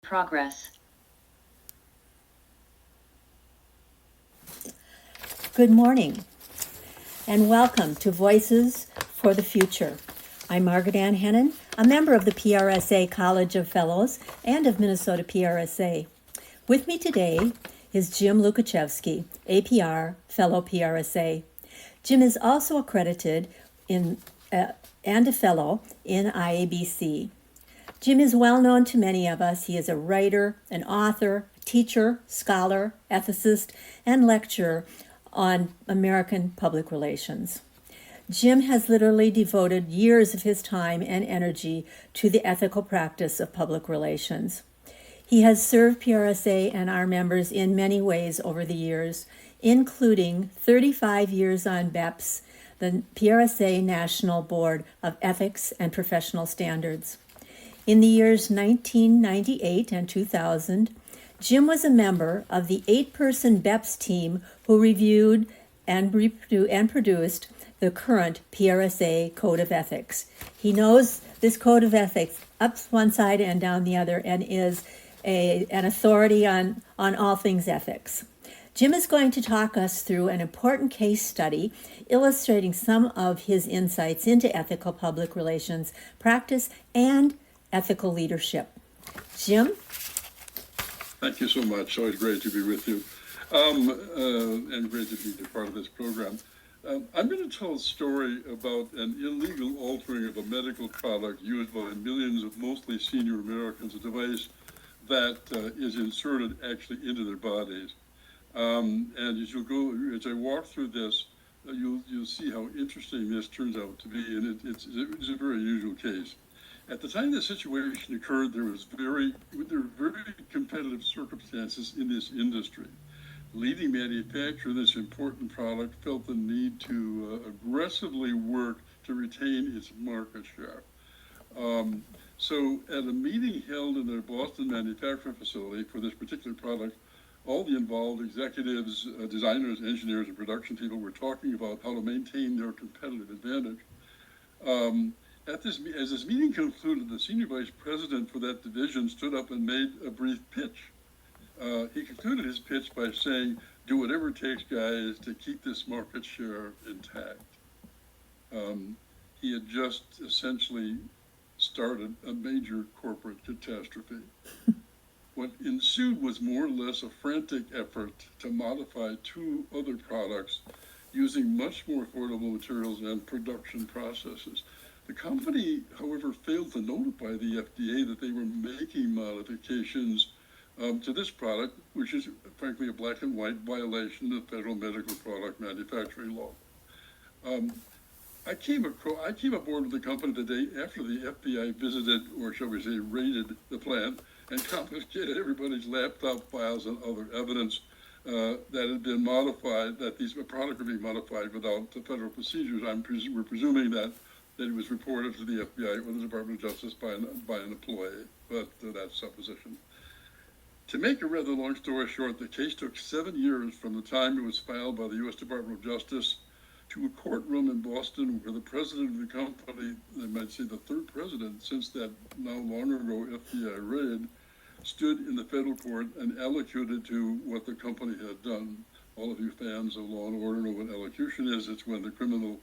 Progress. Good morning, and welcome to Voices for the Future. I'm Margaret Ann Hennen, a member of the PRSA College of Fellows and of Minnesota PRSA. With me today is Jim Lukaszewski, APR, Fellow PRSA. Jim is also accredited and a fellow in IABC. Jim is well known to many of us. He is a writer, an author, teacher, scholar, ethicist, and lecturer on American public relations. Jim has literally devoted years of his time and energy to the ethical practice of public relations. He has served PRSA and our members in many ways over the years, including 35 years on BEPS, the PRSA National Board of Ethics and Professional Standards. In the years 1998 and 2000, Jim was a member of the 8-person BEPS team who reviewed and produced the current PRSA Code of Ethics. He knows this Code of Ethics up one side and down the other and is an authority on all things ethics. Jim is going to talk us through an important case study illustrating some of his insights into ethical public relations practice and ethical leadership. Jim? Thank you so much. Always great to be with you, and great to be a part of this program. I'm going to tell a story about an illegal altering of a medical product used by millions of mostly senior Americans, a device that is inserted actually into their bodies. And as I walk through this, you'll see how interesting this turns out to be, and it's a very unusual case. At the time the situation occurred, there were very competitive circumstances in this industry. The leading manufacturer of this important product felt the need to aggressively work to retain its market share. So at a meeting held in their Boston manufacturing facility for this particular product, all the involved executives, designers, engineers, and production people were talking about how to maintain their competitive advantage. As this meeting concluded, the senior vice president for that division stood up and made a brief pitch. He concluded his pitch by saying, "Do whatever it takes, guys, to keep this market share intact." He had just essentially started a major corporate catastrophe. What ensued was more or less a frantic effort to modify 2 other products using much more affordable materials and production processes. The company, however, failed to notify the FDA that they were making modifications to this product, which is frankly a black and white violation of federal medical product manufacturing law. I came aboard with the company the day after the FBI visited, or shall we say, raided the plant and confiscated everybody's laptop files and other evidence that had been modified, that these products were being modified without the federal procedures. We're presuming that it was reported to the FBI or the Department of Justice by an employee, but that's supposition. To make a rather long story short, the case took 7 years from the time it was filed by the U.S. Department of Justice to a courtroom in Boston where the president of the company, I might say the 3rd president since that now long ago FBI raid, stood in the federal court and allocuted to what the company had done. All of you fans of Law and Order know what allocution is. It's when the criminal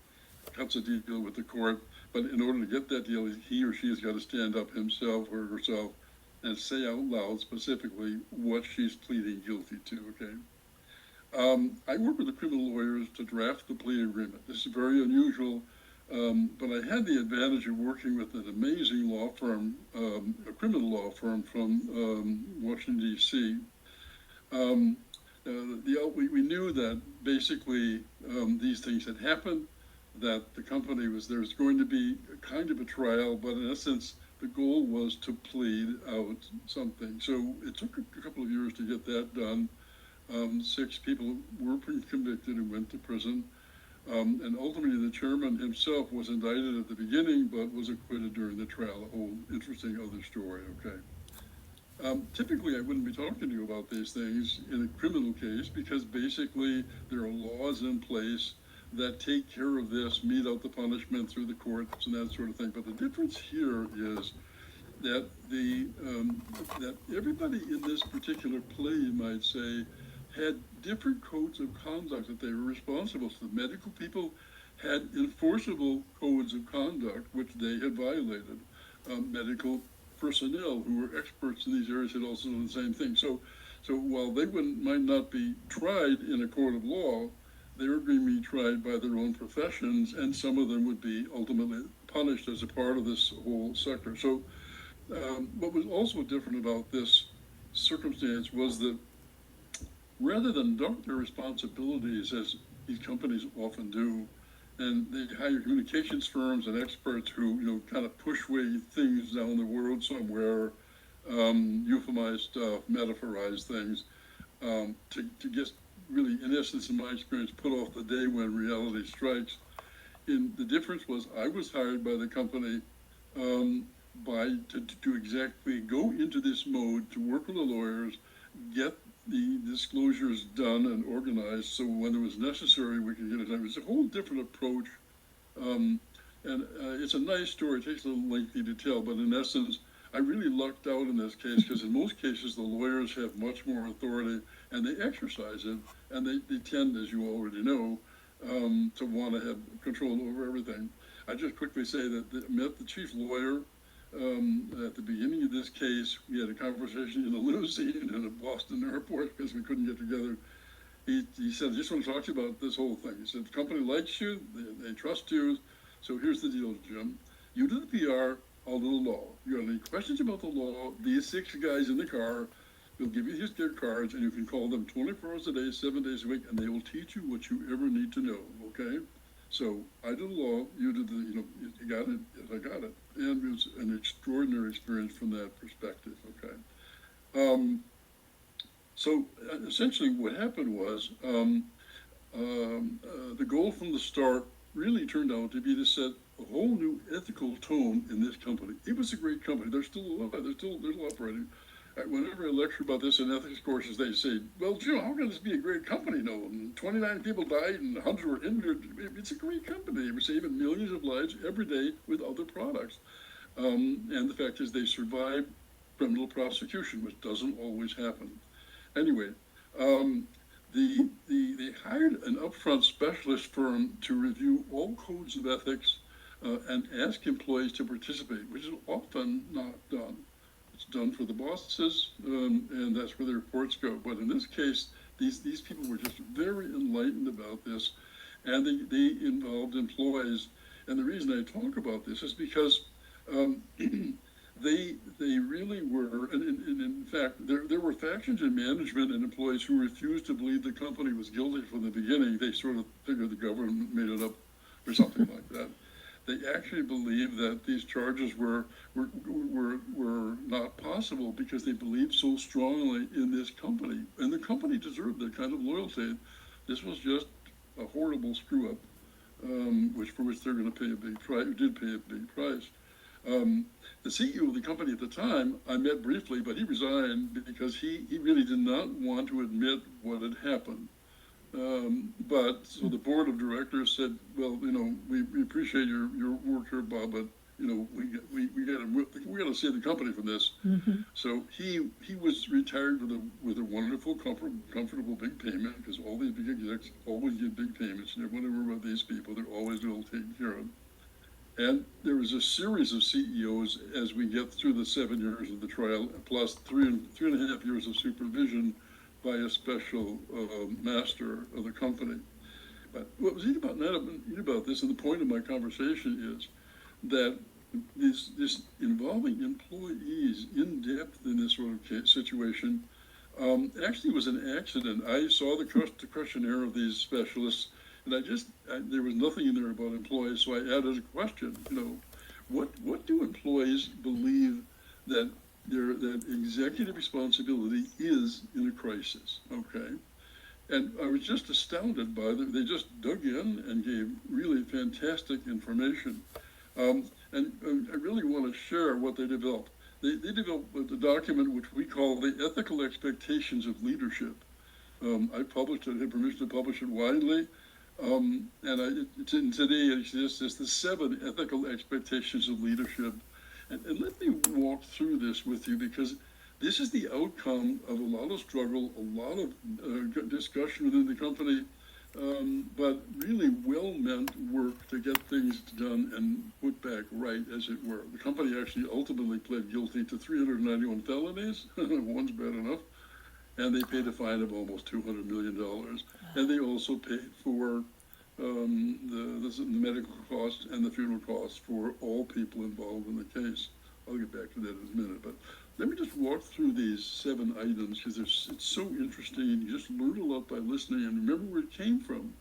cuts a deal with the court, but in order to get that deal, he or she has got to stand up himself or herself and say out loud specifically what she's pleading guilty to, okay? I work with the criminal lawyers to draft the plea agreement. This is very unusual, but I had the advantage of working with an amazing law firm, a criminal law firm from Washington, D.C. We knew that basically these things had happened, that the company there was going to be a kind of a trial, but in essence, the goal was to plead out something. So it took a couple of years to get that done. 6 people were convicted and went to prison. And ultimately, the chairman himself was indicted at the beginning, but was acquitted during the trial. A whole interesting other story, okay? Typically, I wouldn't be talking to you about these things in a criminal case because basically there are laws in place that take care of this, mete out the punishment through the courts and that sort of thing. But the difference here is that that everybody in this particular play, you might say, had different codes of conduct that they were responsible. So the medical people had enforceable codes of conduct which they had violated. Medical personnel who were experts in these areas had also done the same thing. So while they might not be tried in a court of law, they were being be tried by their own professions, and some of them would be ultimately punished as a part of this whole sector. So what was also different about this circumstance was that rather than dump their responsibilities, as these companies often do, and they hire communications firms and experts who, kind of push way things down the road somewhere, euphemize stuff, metaphorize things, to just really, in essence, in my experience, put off the day when reality strikes. The difference was I was hired by the company to exactly go into this mode, to work with the lawyers, get the disclosures done and organized, so when it was necessary, we could get it done. It was a whole different approach, and it's a nice story. It takes a little lengthy to tell, but in essence, I really lucked out in this case, because in most cases, the lawyers have much more authority, and they exercise it, and they tend, as you already know, to want to have control over everything. I just quickly say that I met the chief lawyer at the beginning of this case. We had a conversation in a limousine in a Boston airport because we couldn't get together. He said, I just want to talk to you about this whole thing. He said, the company likes you, they trust you, so here's the deal, Jim. You do the PR, I'll do the law. You got any questions about the law, these 6 guys in the car will give you their cards, and you can call them 24 hours a day, 7 days a week, and they will teach you what you ever need to know, okay? So I did the law, you did you got it, yes, I got it. And it was an extraordinary experience from that perspective, okay? So essentially what happened was the goal from the start really turned out to be to set a whole new ethical tone in this company. It was a great company. They're still alive. They're still operating. Whenever I lecture about this in ethics courses, they say, well, Jim, how can this be a great company? No, and 29 people died and 100 were injured. It's a great company. We're saving millions of lives every day with other products. And the fact is they survived criminal prosecution, which doesn't always happen. Anyway, they hired an upfront specialist firm to review all codes of ethics and ask employees to participate, which is often not done. It's done for the bosses, and that's where the reports go. But in this case, these people were just very enlightened about this, and they involved employees. And the reason I talk about this is because they really were, and in fact, there were factions in management and employees who refused to believe the company was guilty from the beginning. They sort of figured the government made it up or something like that. They actually believed that these charges were not possible because they believed so strongly in this company, and the company deserved that kind of loyalty. This was just a horrible screw up, for which they're going to pay a big price. Did pay a big price. The CEO of the company at the time, I met briefly, but he resigned because he really did not want to admit what had happened. But so the board of directors said, well, we appreciate your work here, Bob, but we got to save the company from this. Mm-hmm. So he was retired with a wonderful, comfortable big payment, because all these big execs always get big payments. You never worry about these people; they're always well taken care of. And there was a series of CEOs as we get through the 7 years of the trial, plus three and a half years of supervision by a special master of the company. But what was neat about this, and the point of my conversation is that this involving employees in depth in this sort of situation actually was an accident. I saw the questionnaire of these specialists, and there was nothing in there about employees, so I added a question. What do employees believe that that executive responsibility is in a crisis? Okay, and I was just astounded by them. They just dug in and gave really fantastic information, and I really want to share what they developed. They developed a document which we call the Ethical Expectations of Leadership. I published it, had permission to publish it widely. And today it exists as the 7 ethical expectations of leadership. And let me walk through this with you, because this is the outcome of a lot of struggle, a lot of discussion within the company, but really well-meant work to get things done and put back right, as it were. The company actually ultimately pled guilty to 391 felonies. One's bad enough. And they paid a fine of almost $200 million. And they also paid for the medical costs and the funeral costs for all people involved in the case. I'll get back to that in a minute, but let me just walk through these 7 items, because it's so interesting. You just learn a lot by listening and remember where it came from.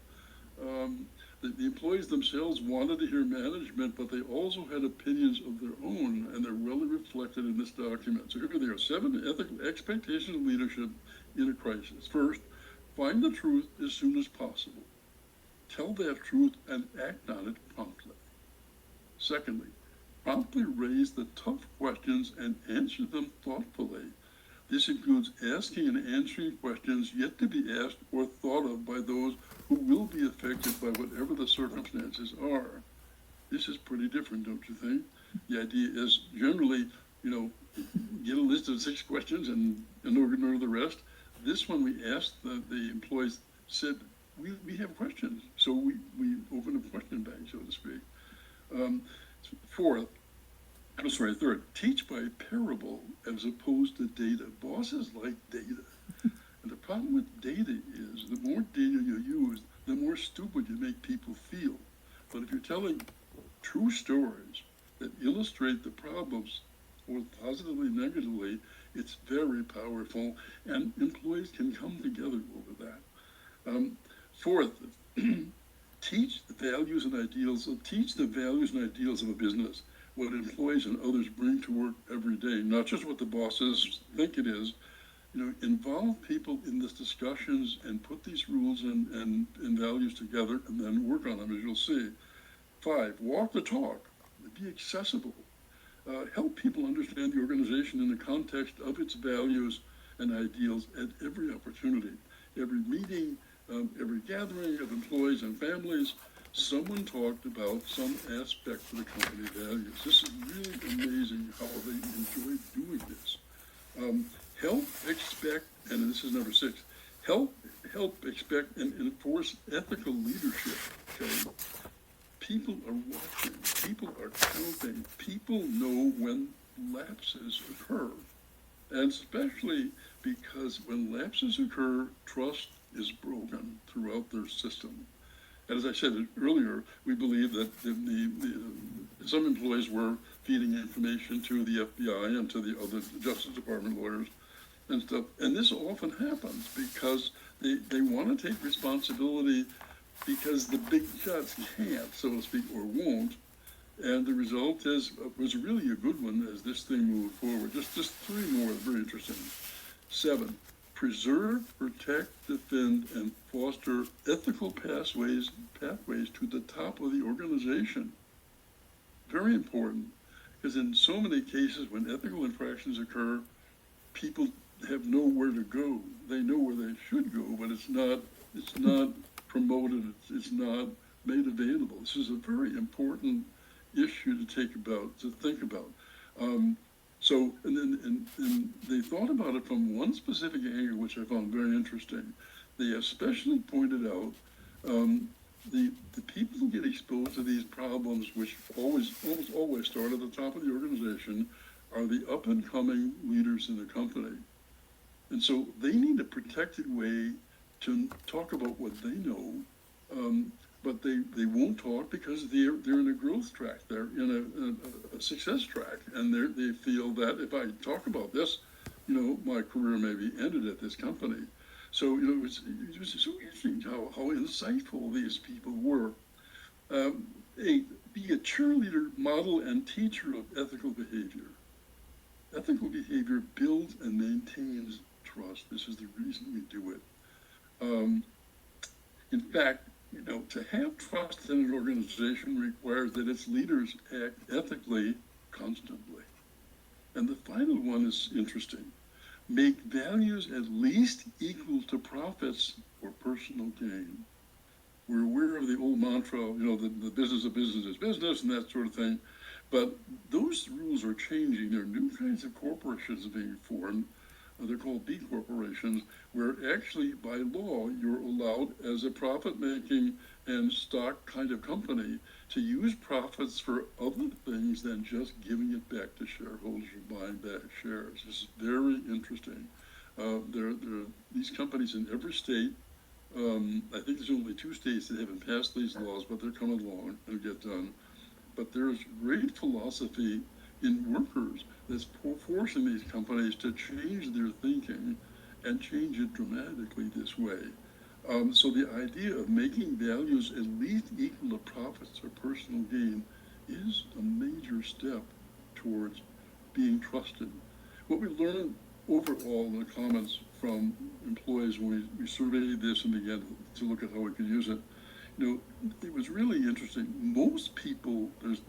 The employees themselves wanted to hear management, but they also had opinions of their own, and they're well reflected in this document. So here they are: 7 ethical expectations of leadership in a crisis. First, find the truth as soon as possible. Tell that truth and act on it promptly. Secondly, promptly raise the tough questions and answer them thoughtfully. This includes asking and answering questions yet to be asked or thought of by those who will be affected by whatever the circumstances are. This is pretty different, don't you think? The idea is generally, get a list of 6 questions and ignore the rest. This one, we asked the employees, said, we have questions. So we opened a question bank, so to speak. Third, teach by parable as opposed to data. Bosses like data. And the problem with data is the more data you use, the more stupid you make people feel. But if you're telling true stories that illustrate the problems, or positively, negatively, it's very powerful, and employees can come together over that. Fourth, teach the values and ideals of a business, what employees and others bring to work every day, not just what the bosses think it is. Involve people in these discussions and put these rules and values together, and then work on them, as you'll see. 5, walk the talk, be accessible. Help people understand the organization in the context of its values and ideals at every opportunity. Every meeting, every gathering of employees and families, someone talked about some aspect of the company values. This is really amazing how they enjoy doing this. Help, expect, and this is number 6, help, expect, and enforce ethical leadership. Okay? People are watching, people are counting, people know when lapses occur. And especially because when lapses occur, trust is broken throughout their system. And as I said earlier, we believe that some employees were feeding information to the FBI and to the other Justice Department lawyers and stuff. And this often happens because they want to take responsibility because the big shots can't, so to speak, or won't. And the result was really a good one as this thing moved forward. Just 3 more, very interesting. 7, preserve, protect, defend, and foster ethical pathways to the top of the organization. Very important, because in so many cases when ethical infractions occur, people have nowhere to go. They know where they should go, but it's not promoted, it's not made available. This is a very important issue to think about. And they thought about it from one specific angle, which I found very interesting. They especially pointed out the people who get exposed to these problems, which almost always start at the top of the organization, are the up-and-coming leaders in the company. And so they need a protected way to talk about what they know, but they won't talk because they're in a growth track, they're in a success track, and they feel that if I talk about this, my career may be ended at this company. So it was so interesting how insightful these people were. 8, be a cheerleader, model, and teacher of ethical behavior. Ethical behavior builds and maintains trust. This is the reason we do it. In fact, to have trust in an organization requires that its leaders act ethically constantly. And the final one is interesting. Make values at least equal to profits or personal gain. We're aware of the old mantra, the business of business is business and that sort of thing. But those rules are changing. There are new kinds of corporations being formed. They're called B corporations, where actually by law you're allowed as a profit-making and stock kind of company to use profits for other things than just giving it back to shareholders or buying back shares. This is very interesting. There are these companies in every state. I think there's only 2 states that haven't passed these laws, but they're coming along and get done. But there's great philosophy in workers that's forcing these companies to change their thinking and change it dramatically this way. So the idea of making values at least equal to profits or personal gain is a major step towards being trusted. What we learned overall in the comments from employees when we surveyed this and began to look at how we could use it, it was really interesting. Most people, there's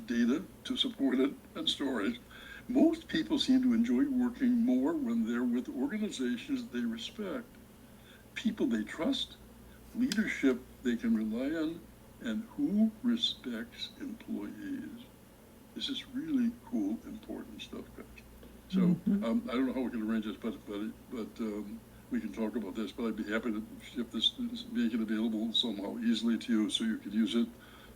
data to support it and stories, most people seem to enjoy working more when they're with organizations they respect, people they trust, leadership they can rely on, and who respects employees. This is really cool, important stuff, guys. So I don't know how we can arrange this, but we can talk about this. But I'd be happy to ship this, make it available somehow easily to you, so you can use it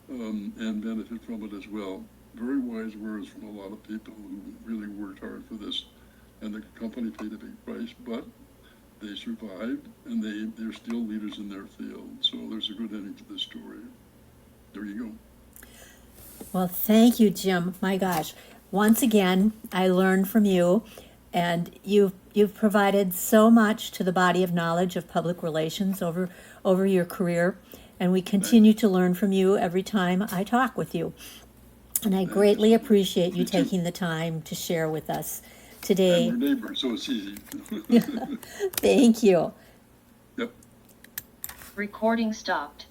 and benefit from it as well. Very wise words from a lot of people who really worked hard for this, and the company paid a big price, but they survived, and they're still leaders in their field. So there's a good ending to this story. There you go. Well, thank you, Jim. My gosh. Once again, I learned from you, and you've provided so much to the body of knowledge of public relations over your career, and we continue to learn from you every time I talk with you. And I greatly appreciate you taking the time to share with us today. I'm your neighbor, so it's easy. Thank you. Yep. Recording stopped.